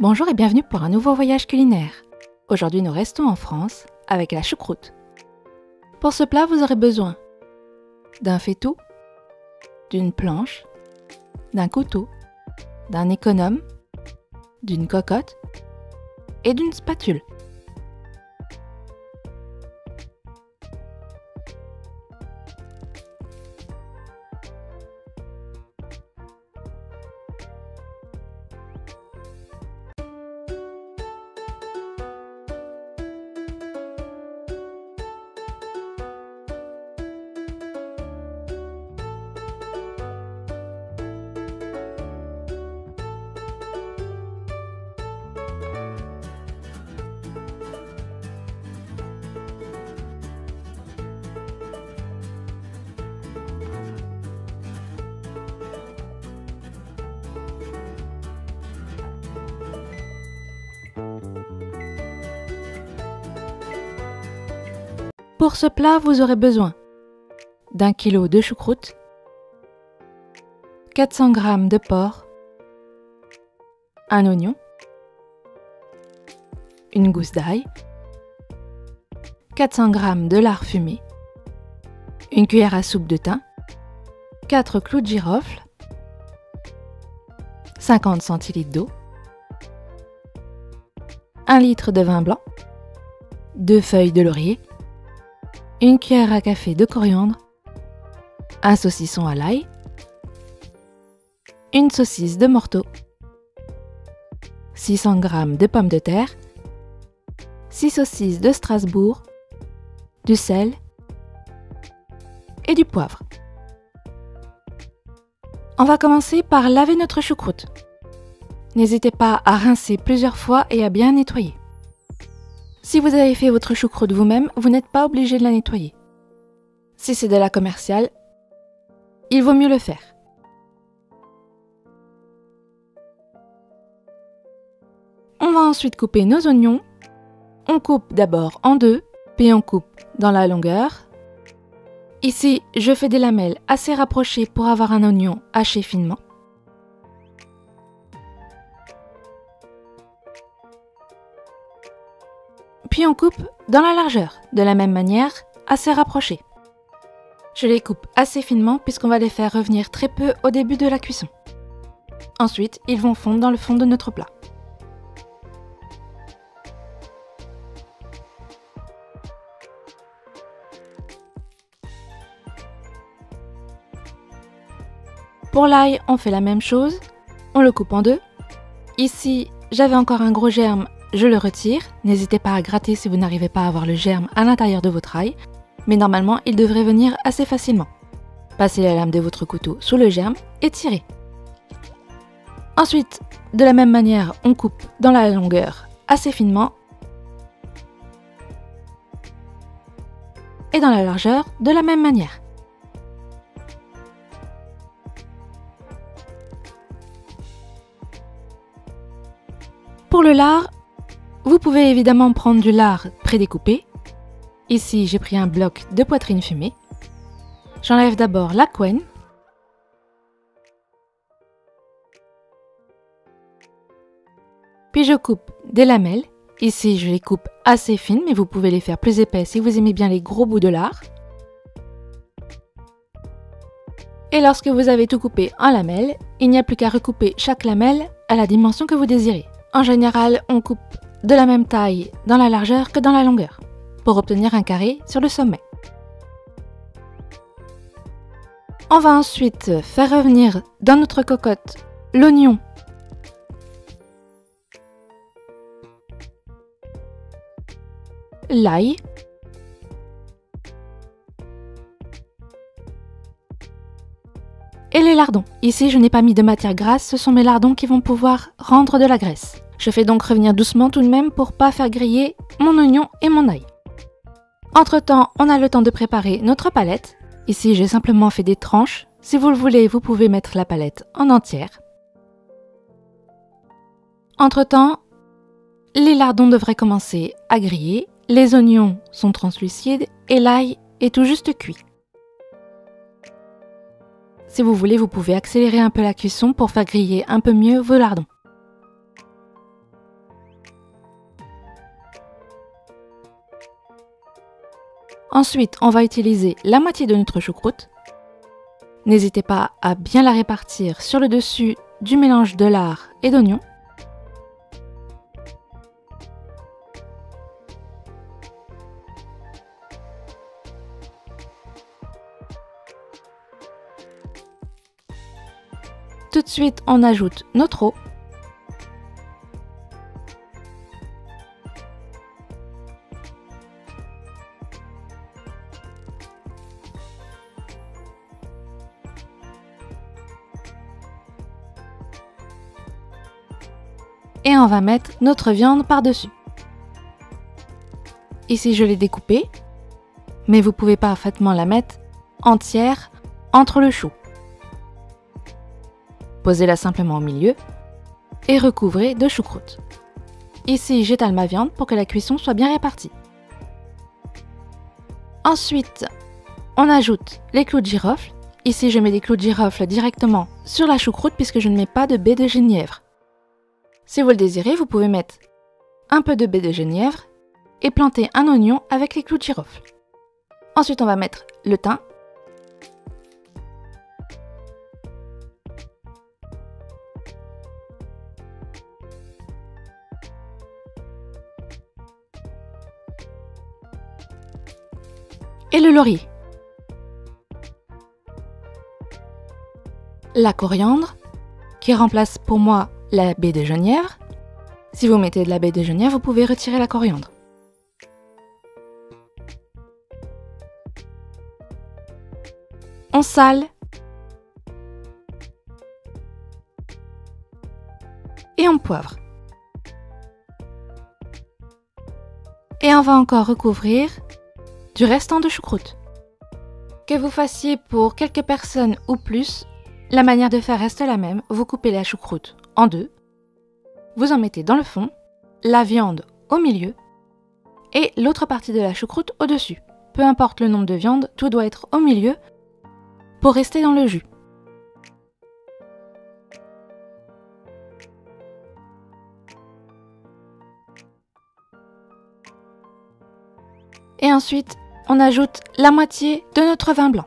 Bonjour et bienvenue pour un nouveau voyage culinaire. Aujourd'hui nous restons en France avec la choucroute. Pour ce plat vous aurez besoin d'un faitout, d'une planche, d'un couteau, d'un économe, d'une cocotte et d'une spatule. Pour ce plat, vous aurez besoin d'1 kg de choucroute, 400 g de porc, un oignon, une gousse d'ail, 400 g de lard fumé, une cuillère à soupe de thym, 4 clous de girofle, 50 cl d'eau, 1 litre de vin blanc, 2 feuilles de laurier, une cuillère à café de coriandre, un saucisson à l'ail, une saucisse de morteau, 600 g de pommes de terre, 6 saucisses de Strasbourg, du sel et du poivre. On va commencer par laver notre choucroute. N'hésitez pas à rincer plusieurs fois et à bien nettoyer. Si vous avez fait votre choucroute vous-même, vous n'êtes pas obligé de la nettoyer. Si c'est de la commerciale, il vaut mieux le faire. On va ensuite couper nos oignons. On coupe d'abord en deux, puis on coupe dans la longueur. Ici, je fais des lamelles assez rapprochées pour avoir un oignon haché finement. Puis on coupe dans la largeur, de la même manière, assez rapprochée. Je les coupe assez finement puisqu'on va les faire revenir très peu au début de la cuisson. Ensuite, ils vont fondre dans le fond de notre plat. Pour l'ail, on fait la même chose, on le coupe en deux. Ici, j'avais encore un gros germe. Je le retire, n'hésitez pas à gratter si vous n'arrivez pas à avoir le germe à l'intérieur de votre ail, mais normalement il devrait venir assez facilement. Passez la lame de votre couteau sous le germe et tirez. Ensuite, de la même manière, on coupe dans la longueur assez finement et dans la largeur de la même manière. Pour le lard, vous pouvez évidemment prendre du lard prédécoupé. Ici, j'ai pris un bloc de poitrine fumée. J'enlève d'abord la couenne. Puis je coupe des lamelles. Ici, je les coupe assez fines, mais vous pouvez les faire plus épais si vous aimez bien les gros bouts de lard. Et lorsque vous avez tout coupé en lamelles, il n'y a plus qu'à recouper chaque lamelle à la dimension que vous désirez. En général, on coupe de la même taille dans la largeur que dans la longueur, pour obtenir un carré sur le sommet. On va ensuite faire revenir dans notre cocotte l'oignon, l'ail, et les lardons. Ici, je n'ai pas mis de matière grasse, ce sont mes lardons qui vont pouvoir rendre de la graisse. Je fais donc revenir doucement tout de même pour pas faire griller mon oignon et mon ail. Entre-temps, on a le temps de préparer notre palette. Ici, j'ai simplement fait des tranches. Si vous le voulez, vous pouvez mettre la palette en entière. Entre-temps, les lardons devraient commencer à griller. Les oignons sont translucides et l'ail est tout juste cuit. Si vous voulez, vous pouvez accélérer un peu la cuisson pour faire griller un peu mieux vos lardons. Ensuite, on va utiliser la moitié de notre choucroute. N'hésitez pas à bien la répartir sur le dessus du mélange de lard et d'oignon. Tout de suite, on ajoute notre eau. Et on va mettre notre viande par-dessus. Ici, je l'ai découpée, mais vous pouvez parfaitement la mettre entière entre le chou. Posez-la simplement au milieu et recouvrez de choucroute. Ici, j'étale ma viande pour que la cuisson soit bien répartie. Ensuite, on ajoute les clous de girofle. Ici, je mets des clous de girofle directement sur la choucroute puisque je ne mets pas de baies de genièvre. Si vous le désirez, vous pouvez mettre un peu de baies de genièvre et planter un oignon avec les clous de girofle. Ensuite, on va mettre le thym. Et le laurier. La coriandre, qui remplace pour moi la baie de genièvre. Si vous mettez de la baie de genièvre, vous pouvez retirer la coriandre. On sale. Et on poivre. Et on va encore recouvrir du restant de choucroute. Que vous fassiez pour quelques personnes ou plus, la manière de faire reste la même. Vous coupez la choucroute en deux, vous en mettez dans le fond, la viande au milieu et l'autre partie de la choucroute au-dessus. Peu importe le nombre de viandes, tout doit être au milieu pour rester dans le jus. Et ensuite, on ajoute la moitié de notre vin blanc.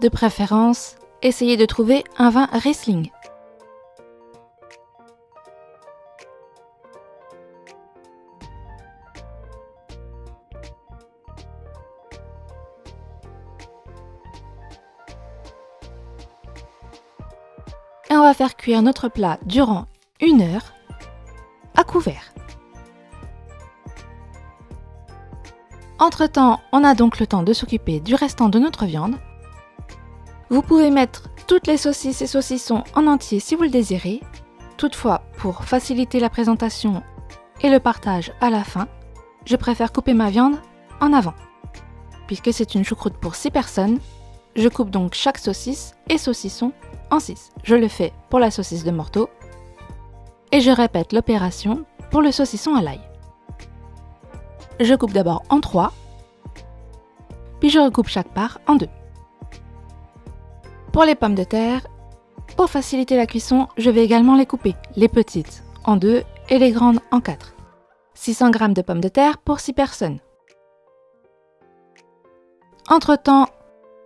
De préférence, essayez de trouver un vin Riesling. Et on va faire cuire notre plat durant 1 heure à couvert. Entre-temps, on a donc le temps de s'occuper du restant de notre viande. Vous pouvez mettre toutes les saucisses et saucissons en entier si vous le désirez. Toutefois, pour faciliter la présentation et le partage à la fin, je préfère couper ma viande en avant. Puisque c'est une choucroute pour 6 personnes, je coupe donc chaque saucisse et saucisson en 6. Je le fais pour la saucisse de morteau et je répète l'opération pour le saucisson à l'ail. Je coupe d'abord en 3, puis je recoupe chaque part en 2. Pour les pommes de terre, pour faciliter la cuisson, je vais également les couper, les petites en 2 et les grandes en 4. 600 g de pommes de terre pour 6 personnes. Entre-temps,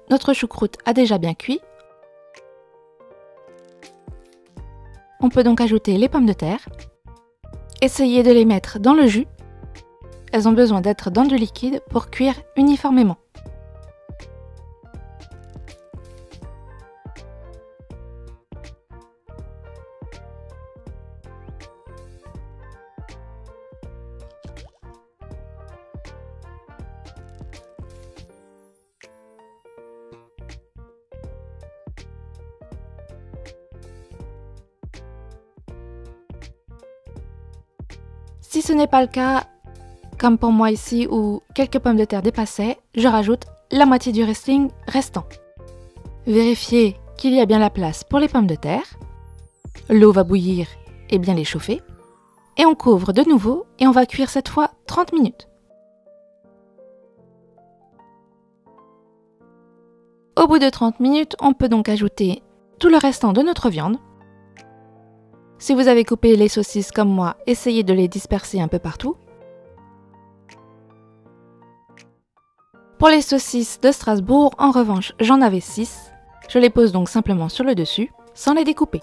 notre choucroute a déjà bien cuit. On peut donc ajouter les pommes de terre. Essayez de les mettre dans le jus. Elles ont besoin d'être dans du liquide pour cuire uniformément. Si ce n'est pas le cas, comme pour moi ici où quelques pommes de terre dépassaient, je rajoute la moitié du Riesling restant. Vérifiez qu'il y a bien la place pour les pommes de terre. L'eau va bouillir et bien les chauffer. Et on couvre de nouveau et on va cuire cette fois 30 minutes. Au bout de 30 minutes, on peut donc ajouter tout le restant de notre viande. Si vous avez coupé les saucisses comme moi, essayez de les disperser un peu partout. Pour les saucisses de Strasbourg, en revanche, j'en avais 6. Je les pose donc simplement sur le dessus, sans les découper.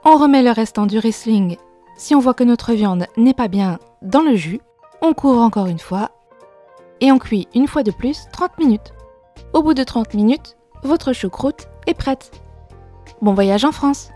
On remet le restant du Riesling. Si on voit que notre viande n'est pas bien dans le jus, on couvre encore une fois et on cuit une fois de plus 30 minutes. Au bout de 30 minutes, votre choucroute est prête. Bon voyage en France!